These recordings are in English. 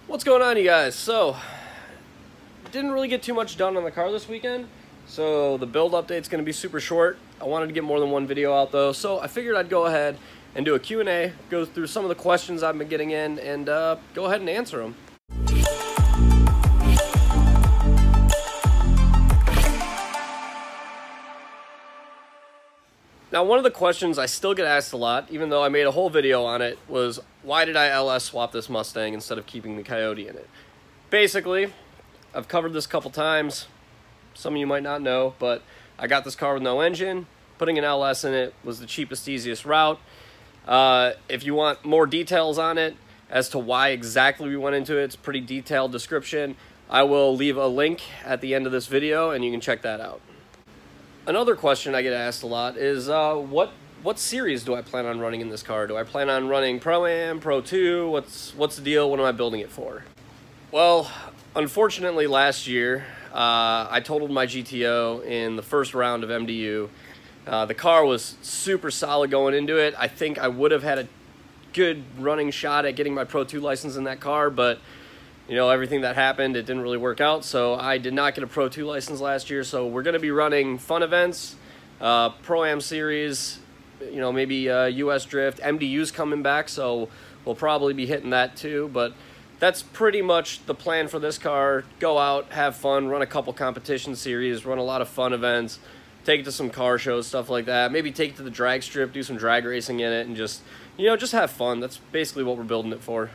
What's going on, you guys? So, didn't really get too much done on the car this weekend, so the build update's going to be super short. I wanted to get more than one video out though, so I figured I'd go ahead and do a Q&A, go through some of the questions I've been getting in, and go ahead and answer them. Now, one of the questions I still get asked a lot, even though I made a whole video on it, was why did I LS swap this Mustang instead of keeping the Coyote in it? Basically, I've covered this a couple times. Some of you might not know, but I got this car with no engine. Putting an LS in it was the cheapest, easiest route. If you want more details on it as to why exactly we went into it, it's a pretty detailed description. I will leave a link at the end of this video, and you can check that out. Another question I get asked a lot is what series do I plan on running in this car? Do I plan on running Pro-Am, Pro 2? What's the deal? What am I building it for? Well, unfortunately last year I totaled my GTO in the first round of MDU. The car was super solid going into it. I think I would have had a good running shot at getting my Pro 2 license in that car, but you know, everything that happened, it didn't really work out, so I did not get a Pro 2 license last year. So we're going to be running fun events, Pro-Am series, you know, maybe US Drift. MDU's coming back, so we'll probably be hitting that too, but that's pretty much the plan for this car. Go out, have fun, run a couple competition series, run a lot of fun events, take it to some car shows, stuff like that. Maybe take it to the drag strip, do some drag racing in it, and just, you know, just have fun. That's basically what we're building it for.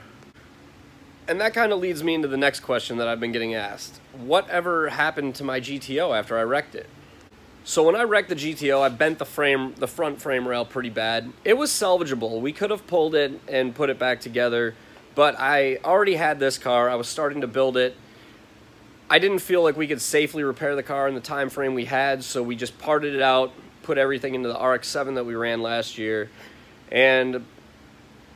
And that kind of leads me into the next question that I've been getting asked. Whatever happened to my GTO after I wrecked it? So when I wrecked the GTO, I bent the front frame rail pretty bad. It was salvageable. We could have pulled it and put it back together, but I already had this car. I was starting to build it. I didn't feel like we could safely repair the car in the time frame we had, so we just parted it out, put everything into the RX-7 that we ran last year, and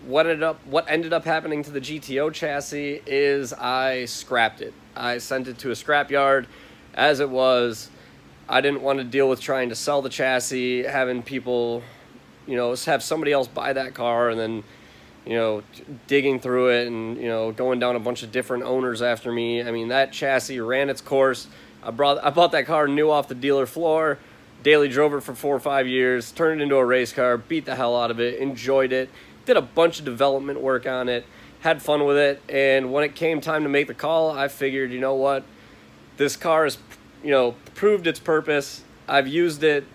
what ended up happening to the GTO chassis is I scrapped it. I sent it to a scrapyard as it was. I didn't want to deal with trying to sell the chassis, having people, you know, have somebody else buy that car and then, you know, digging through it and, you know, going down a bunch of different owners after me. I mean, that chassis ran its course. I bought that car new off the dealer floor, daily drove it for 4 or 5 years, turned it into a race car, beat the hell out of it, enjoyed it. Did a bunch of development work on it, had fun with it, and when it came time to make the call, I figured, you know what, this car has, you know, proved its purpose. I've used it,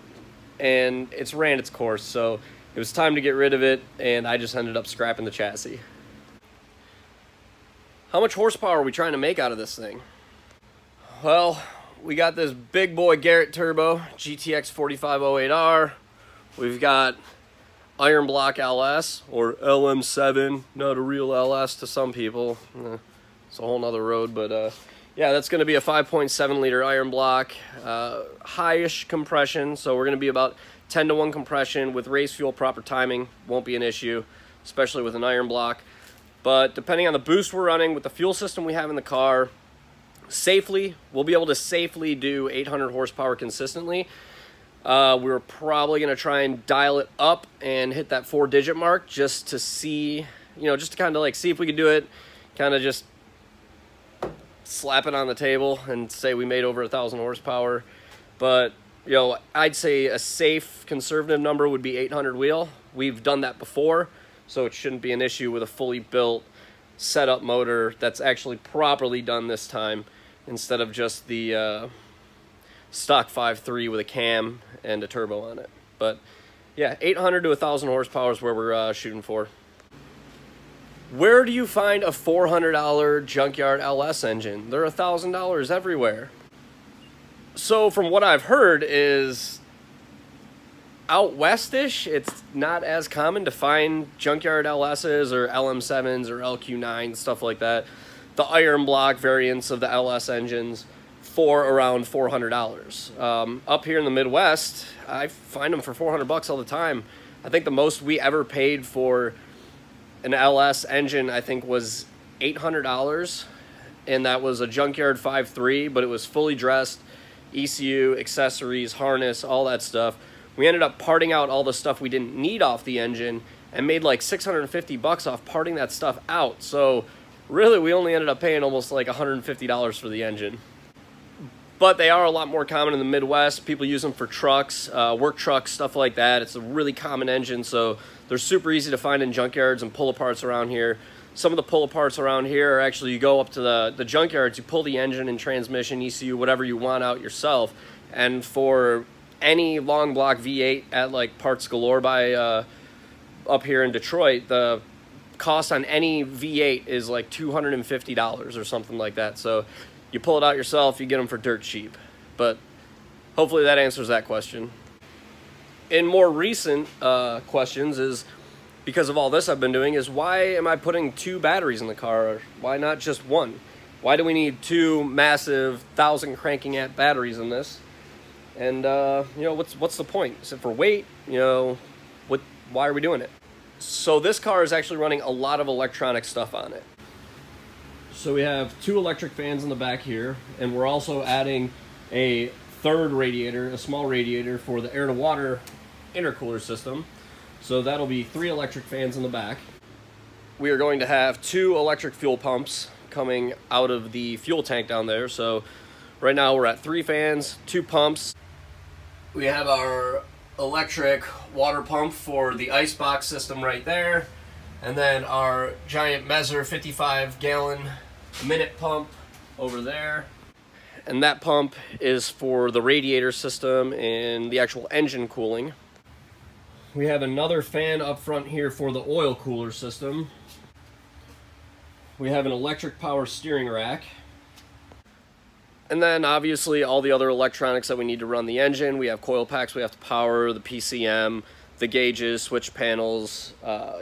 and it's ran its course, so it was time to get rid of it, and I just ended up scrapping the chassis. How much horsepower are we trying to make out of this thing? Well, we got this big boy Garrett Turbo, GTX 4508R. We've got Iron Block LS, or LM7, not a real LS to some people. It's a whole nother road, but yeah, that's going to be a 5.7 liter Iron Block, high-ish compression, so we're going to be about 10-to-1 compression with race fuel. Proper timing won't be an issue, especially with an Iron Block. But depending on the boost we're running, with the fuel system we have in the car, we'll be able to safely do 800 horsepower consistently. We're probably going to try and dial it up and hit that 4-digit mark just to see, you know, just to kind of like see if we could do it, kind of just slap it on the table and say we made over 1,000 horsepower. But, you know, I'd say a safe conservative number would be 800 wheel. We've done that before, so it shouldn't be an issue with a fully built setup motor that's actually properly done this time instead of just the stock 5.3 with a cam and a turbo on it. But yeah, 800 to 1,000 horsepower is where we're shooting for. Where do you find a $400 Junkyard LS engine? They're $1,000 everywhere. So from what I've heard is out westish, it's not as common to find Junkyard LSs or LM7s or LQ9s, stuff like that. The Iron Block variants of the LS engines for around $400. Up here in the Midwest, I find them for 400 bucks all the time. I think the most we ever paid for an LS engine, I think, was $800, and that was a Junkyard 5.3, but it was fully dressed, ECU, accessories, harness, all that stuff. We ended up parting out all the stuff we didn't need off the engine and made like 650 bucks off parting that stuff out. So Really, we only ended up paying almost like $150 for the engine. But they are a lot more common in the Midwest. People use them for trucks, work trucks, stuff like that. It's a really common engine, so they're super easy to find in junkyards and pull-aparts around here. Some of the pull-aparts around here are actually, you go up to the junkyards, you pull the engine and transmission, ECU, whatever you want out yourself. And for any long block V8 at like Parts Galore by up here in Detroit, the cost on any V8 is like $250 or something like that. So you pull it out yourself, you get them for dirt cheap. But hopefully that answers that question. In more recent questions is, because of all this I've been doing, is why am I putting 2 batteries in the car? Why not just one? Why do we need 2 massive 1,000 cranking amp batteries in this? And you know, what's the point? Is it for weight? You know, why are we doing it? So this car is actually running a lot of electronic stuff on it. So we have 2 electric fans in the back here, and we're also adding a 3rd radiator, a small radiator for the air-to-water intercooler system. So that'll be 3 electric fans in the back. We are going to have 2 electric fuel pumps coming out of the fuel tank down there. So right now we're at 3 fans, 2 pumps. We have our electric water pump for the icebox system right there. And then our giant Messer 55-gallon minute pump over there. And that pump is for the radiator system and the actual engine cooling. We have another fan up front here for the oil cooler system. We have an electric power steering rack. And then obviously all the other electronics that we need to run the engine. We have coil packs we have to power, the PCM, the gauges, switch panels,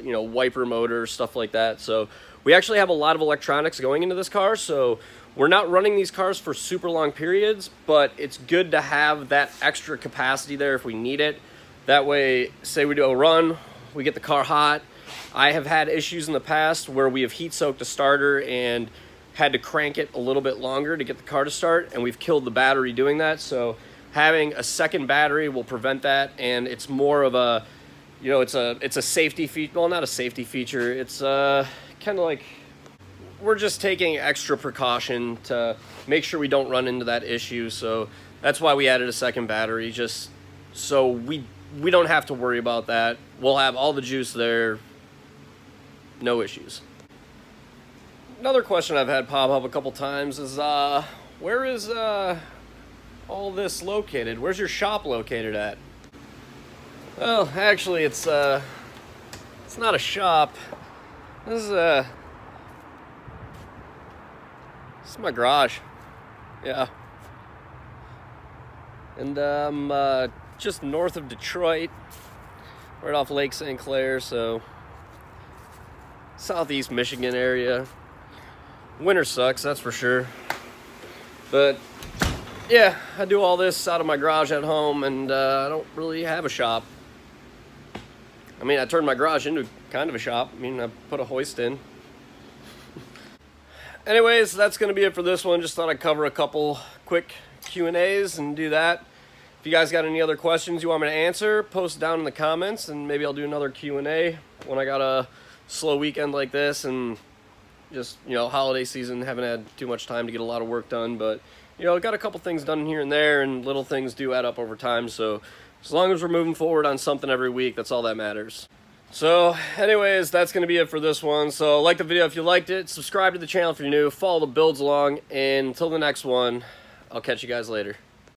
you know, wiper motors, stuff like that. So we actually have a lot of electronics going into this car. So we're not running these cars for super long periods, but it's good to have that extra capacity there if we need it. That way, say we do a run, we get the car hot. I have had issues in the past where we have heat soaked a starter and had to crank it a little bit longer to get the car to start, and we've killed the battery doing that. So having a second battery will prevent that, and it's more of a, you know, it's a safety feature. Well, not a safety feature. It's kind of like we're just taking extra precaution to make sure we don't run into that issue. So that's why we added a second battery, just so we don't have to worry about that. We'll have all the juice there, no issues. Another question I've had pop up a couple times is, where is all this located? Where's your shop located at? Well, actually, it's not a shop. This is my garage. Yeah. And I'm just north of Detroit, right off Lake St. Clair, so southeast Michigan area. Winter sucks, that's for sure. But yeah, I do all this out of my garage at home, and I don't really have a shop. I mean, I turned my garage into kind of a shop. I mean, I put a hoist in. Anyways, that's going to be it for this one. Just thought I'd cover a couple quick Q&As and do that. If you guys got any other questions you want me to answer, post down in the comments, and maybe I'll do another Q&A when I got a slow weekend like this, and just, you know, holiday season, haven't had too much time to get a lot of work done, but, you know, got a couple things done here and there, and little things do add up over time. So as long as we're moving forward on something every week, that's all that matters. So anyways, that's going to be it for this one. So like the video if you liked it, subscribe to the channel if you're new, follow the builds along, and until the next one, I'll catch you guys later.